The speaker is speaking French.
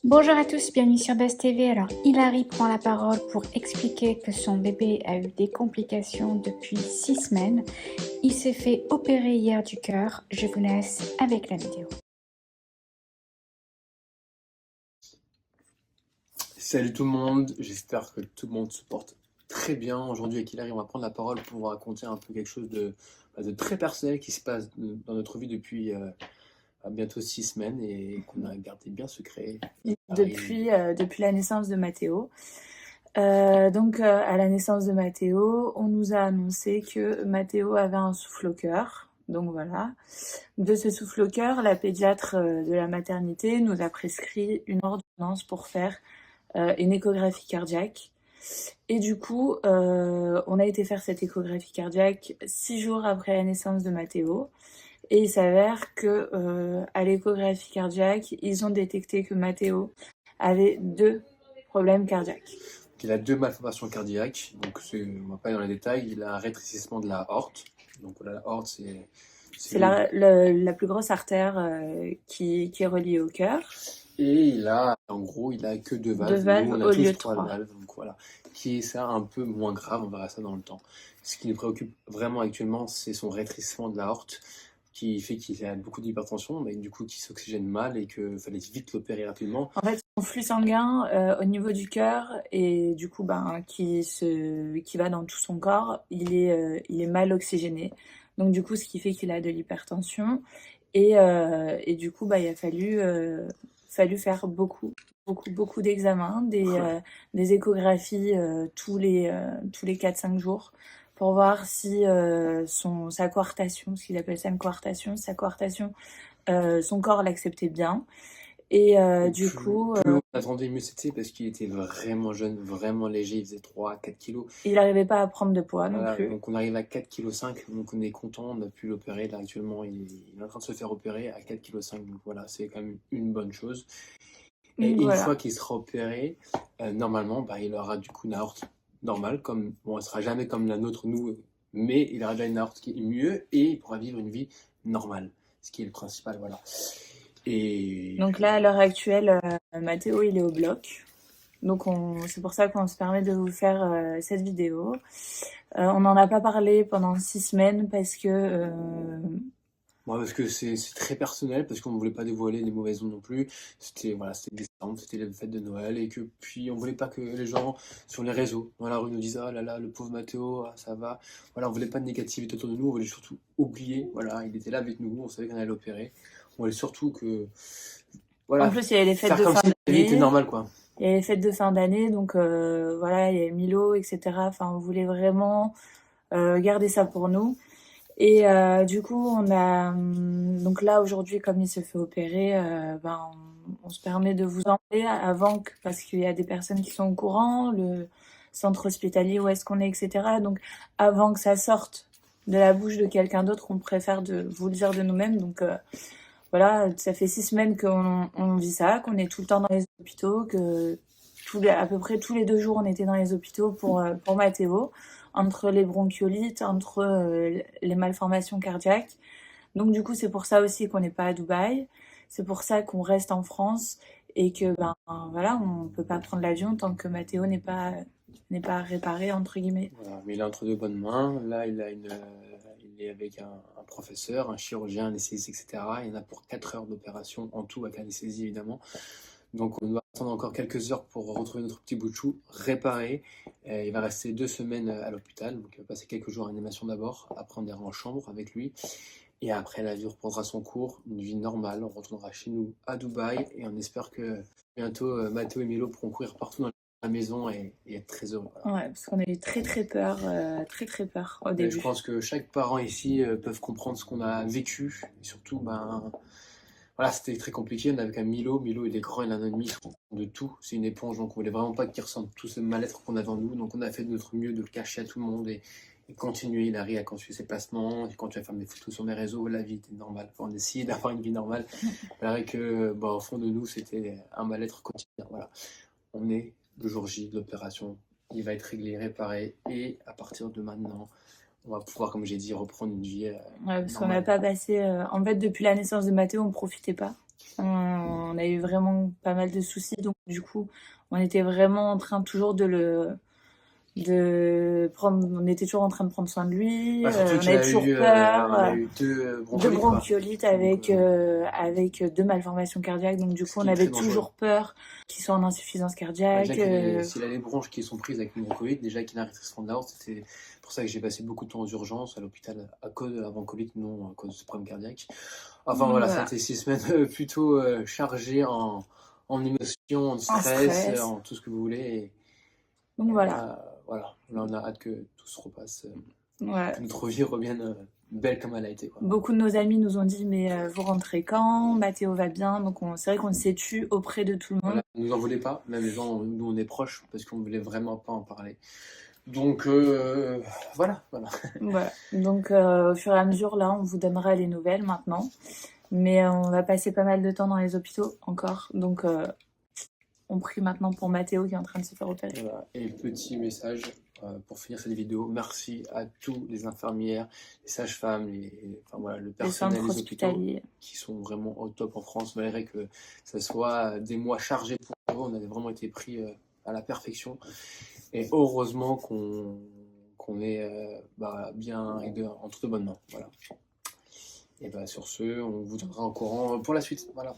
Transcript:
Bonjour à tous, bienvenue sur Buzz TV. Alors, Hilary prend la parole pour expliquer que son bébé a eu des complications depuis 6 semaines. Il s'est fait opérer hier du cœur. Je vous laisse avec la vidéo. Salut tout le monde, j'espère que tout le monde se porte très bien. Aujourd'hui avec Hilary, on va prendre la parole pour vous raconter un peu quelque chose de très personnel qui se passe dans notre vie depuis bientôt 6 semaines et qu'on a gardé bien secret. Depuis la naissance de Mathéo. À la naissance de Mathéo, on nous a annoncé que Mathéo avait un souffle au cœur. Donc voilà. De ce souffle au cœur, la pédiatre de la maternité nous a prescrit une ordonnance pour faire une échographie cardiaque. Et du coup, on a été faire cette échographie cardiaque 6 jours après la naissance de Mathéo. Et il s'avère que à l'échographie cardiaque, ils ont détecté que Mathéo avait 2 problèmes cardiaques. Il a 2 malformations cardiaques, donc on ne va pas aller dans les détails. Il a un rétrécissement de la aorte. Donc voilà, la aorte, c'est la plus grosse artère qui est reliée au cœur. Et en gros, il a que 2 valves. 2 valves Nous, on a au tous lieu de 3 3. valves, donc voilà. Qui est ça un peu moins grave, on verra ça dans le temps. Ce qui nous préoccupe vraiment actuellement, c'est son rétrécissement de l'aorte, qui fait qu'il a beaucoup d'hypertension, mais du coup qui s'oxygène mal et qu'il fallait vite l'opérer rapidement. En fait, son flux sanguin au niveau du cœur et du coup qui va dans tout son corps, il est mal oxygéné. Donc du coup, ce qui fait qu'il a de l'hypertension et du coup, il a fallu faire beaucoup d'examens, des échographies tous les 4-5 jours pour voir si sa coartation, ce qu'ils appellent ça une coartation, son corps l'acceptait bien. Et du coup, plus on attendait, mieux c'était parce qu'il était vraiment jeune, vraiment léger, il faisait 3-4 kilos. Il n'arrivait pas à prendre de poids non plus. Donc on arrive à 4,5 kg, donc on est content, on a pu l'opérer. Là actuellement, il est en train de se faire opérer à 4,5 kg, donc voilà, c'est quand même une bonne chose. Et une fois qu'il sera opéré, normalement, il aura du coup une aorte normale, elle ne sera jamais comme la nôtre, nous, mais il aura déjà une aorte qui est mieux et il pourra vivre une vie normale, ce qui est le principal, voilà. Et donc là, à l'heure actuelle, Mathéo, il est au bloc. Donc c'est pour ça qu'on se permet de vous faire cette vidéo. On n'en a pas parlé pendant 6 semaines parce que... parce que c'est très personnel, parce qu'on ne voulait pas dévoiler des mauvaises ondes non plus. C'était décembre, c'était les fêtes de Noël, et que puis on voulait pas que les gens sur les réseaux, dans la rue, nous disent « Ah là là, le pauvre Mathéo, ça va ». Voilà, on voulait pas de négativité autour de nous, on voulait surtout oublier, voilà, il était là avec nous, on savait qu'on allait l'opérer. On voulait surtout que... Voilà, en plus, il y avait les fêtes de fin d'année. C'était normal, quoi. Il y a les fêtes de fin d'année, donc voilà, il y a Milo, etc. Enfin, on voulait vraiment garder ça pour nous. Et du coup, donc là aujourd'hui, comme il se fait opérer, on se permet de vous en parler parce qu'il y a des personnes qui sont au courant, le centre hospitalier où est-ce qu'on est, etc. Donc avant que ça sorte de la bouche de quelqu'un d'autre, on préfère de vous le dire de nous-mêmes. Donc voilà, ça fait 6 semaines qu'on vit ça, qu'on est tout le temps dans les hôpitaux, que à peu près tous les 2 jours, on était dans les hôpitaux pour Mathéo, entre les bronchiolites, entre les malformations cardiaques. Donc du coup, c'est pour ça aussi qu'on n'est pas à Dubaï. C'est pour ça qu'on reste en France et que voilà, on peut pas prendre l'avion tant que Mathéo n'est pas réparé entre guillemets. Voilà, mais il est entre de bonnes mains. Là, il est avec un professeur, un chirurgien, un anesthésiste, etc. Il y en a pour 4 heures d'opération en tout, avec l'anesthésie évidemment. Donc on doit attendre encore quelques heures pour retrouver notre petit bout de chou réparé. Il va rester 2 semaines à l'hôpital, donc il va passer quelques jours en animation d'abord, après on ira en chambre avec lui. Et après la vie reprendra son cours, une vie normale, on retournera chez nous à Dubaï et on espère que bientôt Mathéo et Milo pourront courir partout dans la maison et être très heureux. Voilà. Ouais, parce qu'on a eu très peur au début. Je pense que chaque parent ici peuvent comprendre ce qu'on a vécu, et surtout voilà, c'était très compliqué. On avait qu'un Milo, il est grand, il a 1 an et demi, il se rend compte de tout, c'est une éponge, donc on voulait vraiment pas qu'il ressente tout ce mal-être qu'on avait en nous, donc on a fait de notre mieux de le cacher à tout le monde et continuer. Il arrive à continuer ses placements, quand tu vas faire des photos sur mes réseaux, la vie était normale, on essayait d'avoir une vie normale. C'est vrai que au fond de nous, c'était un mal-être quotidien. Voilà. On est le jour J de l'opération, il va être réglé, réparé, et à partir de maintenant, on va pouvoir, comme j'ai dit, reprendre une vie parce qu'on n'a pas passé... en fait, depuis la naissance de Mathéo, on ne profitait pas. On a eu vraiment pas mal de soucis, donc du coup, on était vraiment en train toujours on était toujours en train de prendre soin de lui. Surtout On qu'il avait toujours peur. il a eu deux De bronchiolites, quoi. bronchiolite Donc, avec deux malformations cardiaques. Donc, du ce coup, on qui est avait très dangereux. toujours peur qu'il soit en insuffisance Déjà cardiaque. s'il a les bronches qui sont prises avec une bronchiolite, déjà qu'il a une restriction de l'aorte, c'est pour ça que j'ai passé beaucoup de temps aux urgences à l'hôpital à cause de la bronchiolite, non à cause de ce problème cardiaque. Enfin voilà, ça a été 6 semaines plutôt chargées en émotions, en stress, en tout ce que vous voulez. Et Donc voilà. Là, on a hâte que tout se repasse, Ouais. que notre vie revienne belle comme elle a été, quoi. Beaucoup de nos amis nous ont dit mais vous rentrez quand? Mathéo va bien? Donc c'est vrai qu'on s'est tu auprès de tout le monde. Voilà, ne nous en voulez pas, même les gens, nous on est proches parce qu'on ne voulait vraiment pas en parler. Donc voilà. Voilà. Donc au fur et à mesure, là, on vous donnera les nouvelles maintenant. Mais on va passer pas mal de temps dans les hôpitaux encore. Donc on prie maintenant pour Mathéo qui est en train de se faire opérer. Voilà. Et petit message pour finir cette vidéo, merci à tous les infirmières, les sages-femmes, le personnel des hôpitaux qui sont vraiment au top en France, malgré que ce soit des mois chargés pour eux, on avait vraiment été pris à la perfection. Et heureusement qu'on est bien et entre de bonnes mains. Voilà. Et sur ce, on vous tiendra au courant pour la suite. Voilà.